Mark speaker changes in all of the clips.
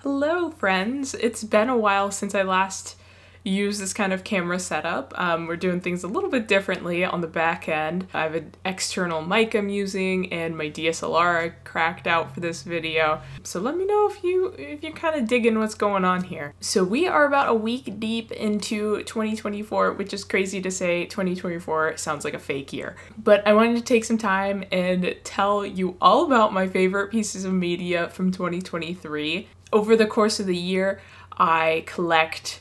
Speaker 1: Hello friends! It's been a while since I last used this kind of camera setup. We're doing things a little bit differently on the back end. I have an external mic I'm using and my DSLR I cracked out for this video. So let me know if you're kind of digging what's going on here. So we are about a week deep into 2024, which is crazy to say. 2024 sounds like a fake year. But I wanted to take some time and tell you all about my favorite pieces of media from 2023. Over the course of the year, I collect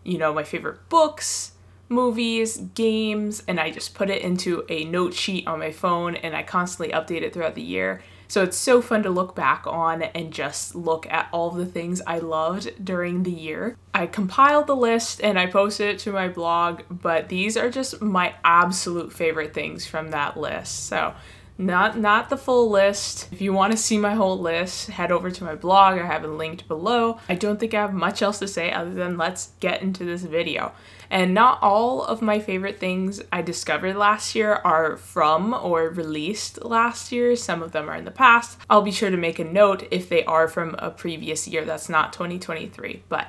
Speaker 1: my favorite books, movies, games, and I just put it into a note sheet on my phone and I constantly update it throughout the year. So it's so fun to look back on and just look at all the things I loved during the year. I compiled the list and I posted it to my blog, but these are just my absolute favorite things from that list. So not the full list. If you want to see my whole list, head over to my blog. I have it linked below. I don't think I have much else to say other than let's get into this video. And not all of my favorite things I discovered last year are from or released last year. Some of them are in the past. I'll be sure to make a note if they are from a previous year that's not 2023, but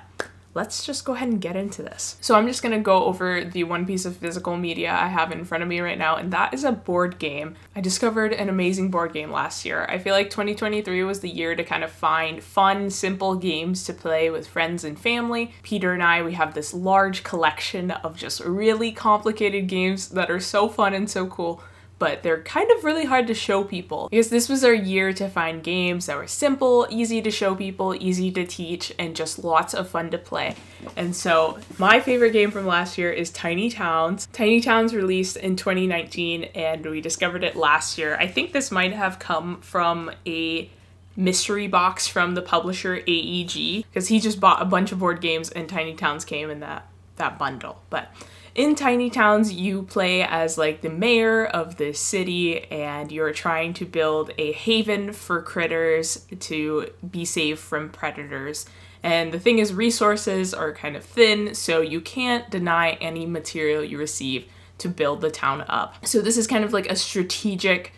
Speaker 1: let's just go ahead and get into this. So I'm just gonna go over the one piece of physical media I have in front of me right now, and that is a board game. I discovered an amazing board game last year. I feel like 2023 was the year to kind of find fun, simple games to play with friends and family. Peter and I, we have this large collection of just really complicated games that are so fun and so cool, but they're kind of really hard to show people. Because this was our year to find games that were simple, easy to show people, easy to teach, and just lots of fun to play. And so my favorite game from last year is Tiny Towns. Tiny Towns released in 2019 and we discovered it last year. I think this might have come from a mystery box from the publisher AEG, because he just bought a bunch of board games and Tiny Towns came in that bundle. But in Tiny Towns, you play as like the mayor of the city and you're trying to build a haven for critters to be safe from predators. And the thing is, resources are kind of thin, so you can't deny any material you receive to build the town up. So this is kind of like a strategic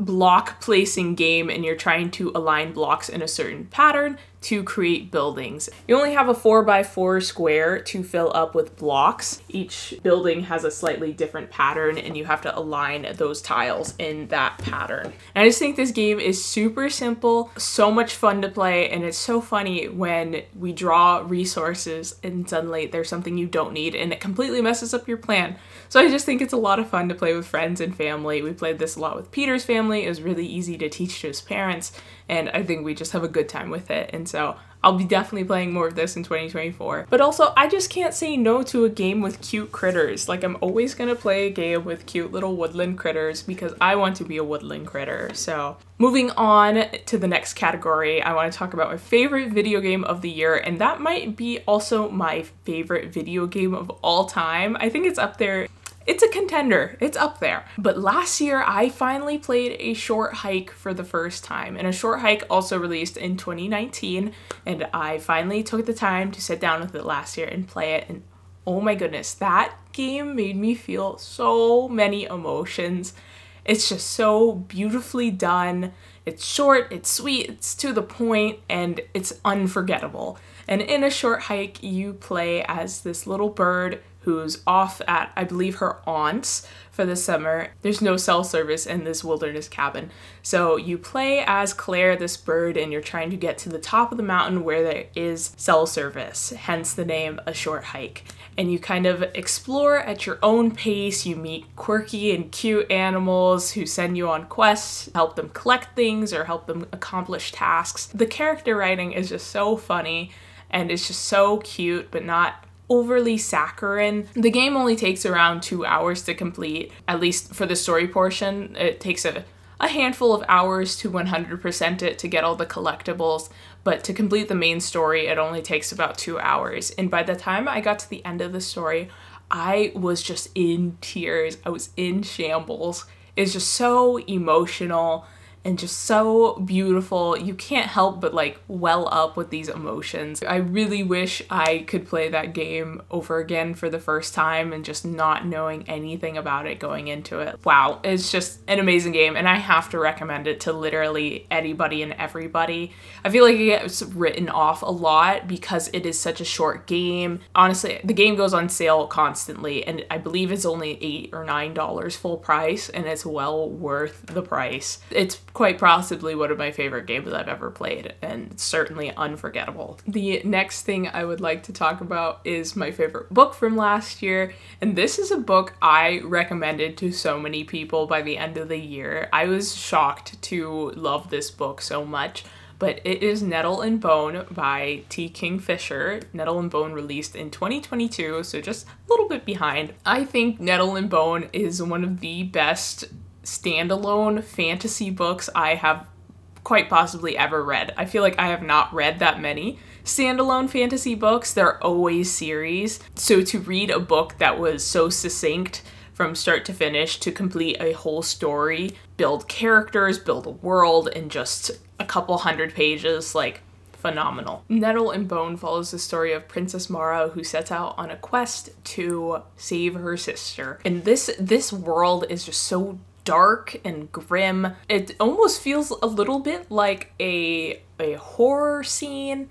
Speaker 1: block placing game, and you're trying to align blocks in a certain pattern to create buildings. You only have a 4x4 square to fill up with blocks. Each building has a slightly different pattern and you have to align those tiles in that pattern. And I just think this game is super simple, so much fun to play, and it's so funny when we draw resources and suddenly there's something you don't need and it completely messes up your plan. So I just think it's a lot of fun to play with friends and family. We played this a lot with Peter's family. It was really easy to teach to his parents, and I think we just have a good time with it. And so I'll be definitely playing more of this in 2024. But also, I just can't say no to a game with cute critters. Like, I'm always gonna play a game with cute little woodland critters because I want to be a woodland critter. So moving on to the next category, I want to talk about my favorite video game of the year, and that might be also my favorite video game of all time. I think it's up there. It's a contender, it's up there. But last year, I finally played A Short Hike for the first time, and A Short Hike also released in 2019, and I finally took the time to sit down with it last year and play it, and oh my goodness, that game made me feel so many emotions. It's just so beautifully done. It's short, it's sweet, it's to the point, and it's unforgettable. And in A Short Hike, you play as this little bird who's off at, I believe, her aunt's for the summer. There's no cell service in this wilderness cabin. So you play as Claire, this bird, and you're trying to get to the top of the mountain where there is cell service, hence the name A Short Hike. And you kind of explore at your own pace. You meet quirky and cute animals who send you on quests, help them collect things or help them accomplish tasks. The character writing is just so funny and it's just so cute, but not overly saccharine. The game only takes around 2 hours to complete, at least for the story portion. It takes a handful of hours to 100% it to get all the collectibles, but to complete the main story, it only takes about 2 hours. And by the time I got to the end of the story, I was just in tears. I was in shambles. It's just so emotional and just so beautiful. You can't help but like well up with these emotions. I really wish I could play that game over again for the first time and just not knowing anything about it going into it. Wow, it's just an amazing game, and I have to recommend it to literally anybody and everybody. I feel like it gets written off a lot because it is such a short game. Honestly, the game goes on sale constantly, and I believe it's only $8 or $9 full price, and it's well worth the price. It's quite possibly one of my favorite games I've ever played, and certainly unforgettable. The next thing I would like to talk about is my favorite book from last year, and this is a book I recommended to so many people by the end of the year. I was shocked to love this book so much, but it is Nettle and Bone by T. Kingfisher. Nettle and Bone released in 2022, so just a little bit behind. I think Nettle and Bone is one of the best standalone fantasy books I have quite possibly ever read. I feel like I have not read that many standalone fantasy books. They're always series. So to read a book that was so succinct from start to finish, to complete a whole story, build characters, build a world in just a couple hundred pages, like phenomenal. Nettle and Bone follows the story of Princess Mara, who sets out on a quest to save her sister. And this world is just so dark and grim. It almost feels a little bit like a horror scene.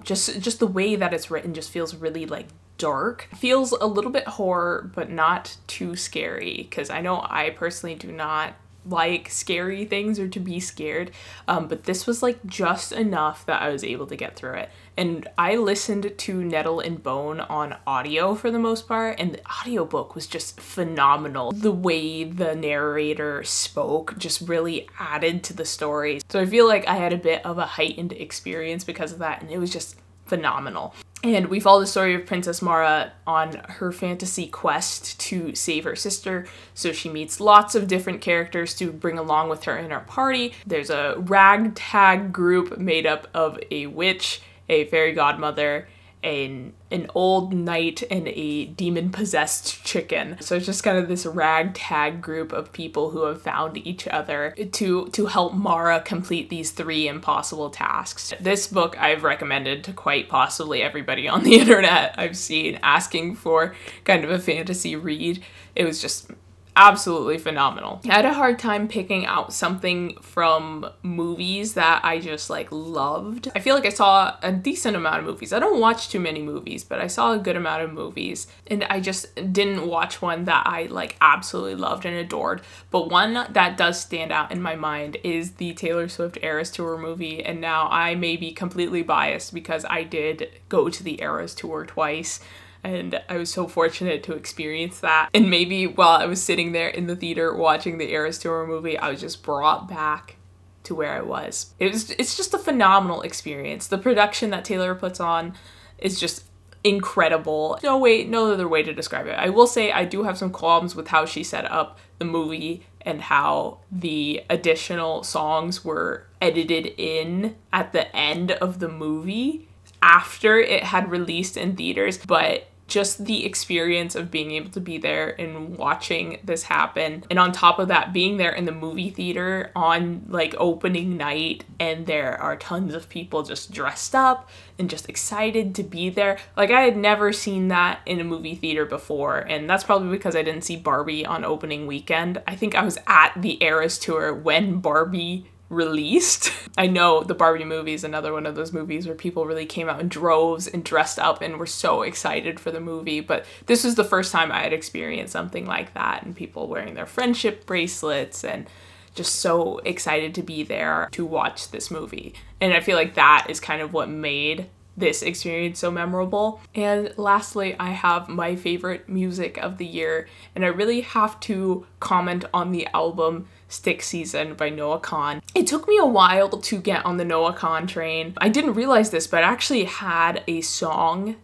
Speaker 1: Just the way that it's written just feels really like dark. Feels a little bit horror, but not too scary, because I know I personally do not like scary things or to be scared, but this was like just enough that I was able to get through it. And I listened to Nettle and Bone on audio for the most part, and the audiobook was just phenomenal. The way the narrator spoke just really added to the story. So I feel like I had a bit of a heightened experience because of that, and it was just phenomenal. And we follow the story of Princess Mara on her fantasy quest to save her sister. So she meets lots of different characters to bring along with her in her party. There's a ragtag group made up of a witch, a fairy godmother, an old knight, and a demon-possessed chicken. So it's just kind of this ragtag group of people who have found each other to help Mara complete these 3 impossible tasks. This book I've recommended to quite possibly everybody on the internet I've seen asking for kind of a fantasy read. It was just absolutely phenomenal. I had a hard time picking out something from movies that I just like loved. I feel like I saw a decent amount of movies. I don't watch too many movies, but I saw a good amount of movies, and I just didn't watch one that I like absolutely loved and adored. But one that does stand out in my mind is the Taylor Swift Eras Tour movie, and now I may be completely biased because I did go to the Eras Tour twice. And I was so fortunate to experience that. And maybe while I was sitting there in the theater watching the Eras Tour movie, I was just brought back to where I was. It's just a phenomenal experience. The production that Taylor puts on is just incredible. No other way to describe it. I will say I do have some qualms with how she set up the movie and how the additional songs were edited in at the end of the movie after it had released in theaters, but just the experience of being able to be there and watching this happen. And on top of that, being there in the movie theater on like opening night, and there are tons of people just dressed up and just excited to be there. Like, I had never seen that in a movie theater before, and that's probably because I didn't see Barbie on opening weekend. I think I was at the Eras Tour when Barbie released. I know the Barbie movie is another one of those movies where people really came out in droves and dressed up and were so excited for the movie, but this was the first time I had experienced something like that, and people wearing their friendship bracelets and just so excited to be there to watch this movie. And I feel like that is kind of what made this experience so memorable. And lastly, I have my favorite music of the year, and I really have to comment on the album Stick Season by Noah Kahan. It took me a while to get on the Noah Kahan train. I didn't realize this, but I actually had a song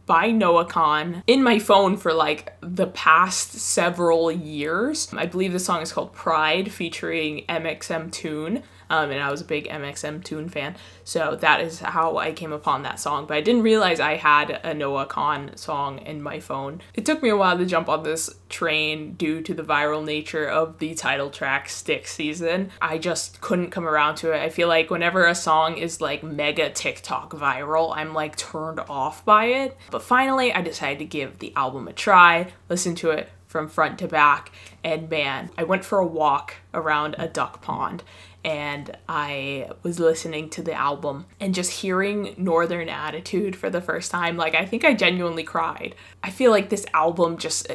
Speaker 1: by Noah Kahan in my phone for like the past several years. I believe the song is called Pride, featuring MXM Toon. and I was a big MXM Toon fan, so that is how I came upon that song. But I didn't realize I had a Noah Kahan song in my phone. It took me a while to jump on this train due to the viral nature of the title track Stick Season. I just couldn't come around to it. I feel like whenever a song is like mega TikTok viral, I'm like turned off by it. But finally, I decided to give the album a try, listen to it from front to back, and man, I went for a walk around a duck pond and I was listening to the album and just hearing Northern Attitude for the first time. Like, I think I genuinely cried. I feel like this album just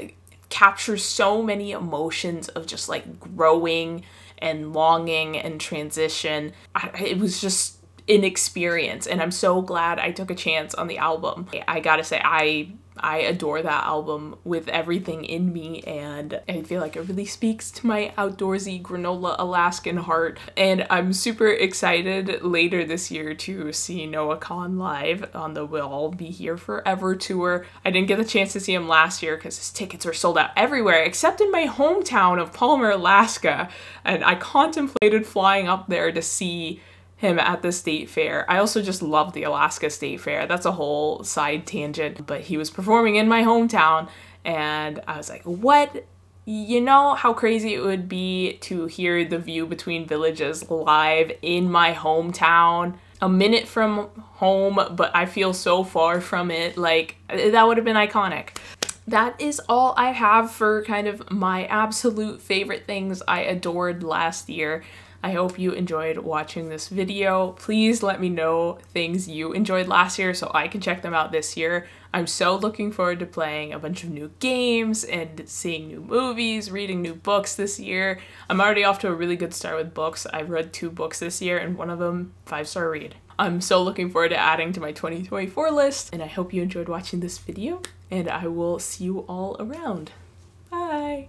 Speaker 1: captures so many emotions of just like growing and longing and transition. It was just an experience, and I'm so glad I took a chance on the album. I gotta say, I adore that album with everything in me, and I feel like it really speaks to my outdoorsy granola Alaskan heart. And I'm super excited later this year to see Noah Kahan live on the We'll All Be Here Forever tour. I didn't get the chance to see him last year because his tickets were sold out everywhere except in my hometown of Palmer, Alaska, and I contemplated flying up there to see him at the state fair. I also just love the Alaska State Fair. That's a whole side tangent, but he was performing in my hometown and I was like, what? You know how crazy it would be to hear The View Between Villages live in my hometown, a minute from home, but I feel so far from it. Like, that would have been iconic. That is all I have for kind of my absolute favorite things I adored last year. I hope you enjoyed watching this video. Please let me know things you enjoyed last year so I can check them out this year. I'm so looking forward to playing a bunch of new games and seeing new movies, reading new books this year. I'm already off to a really good start with books. I've read 2 books this year and one of them 5-star read. I'm so looking forward to adding to my 2024 list, and I hope you enjoyed watching this video, and I will see you all around. Bye!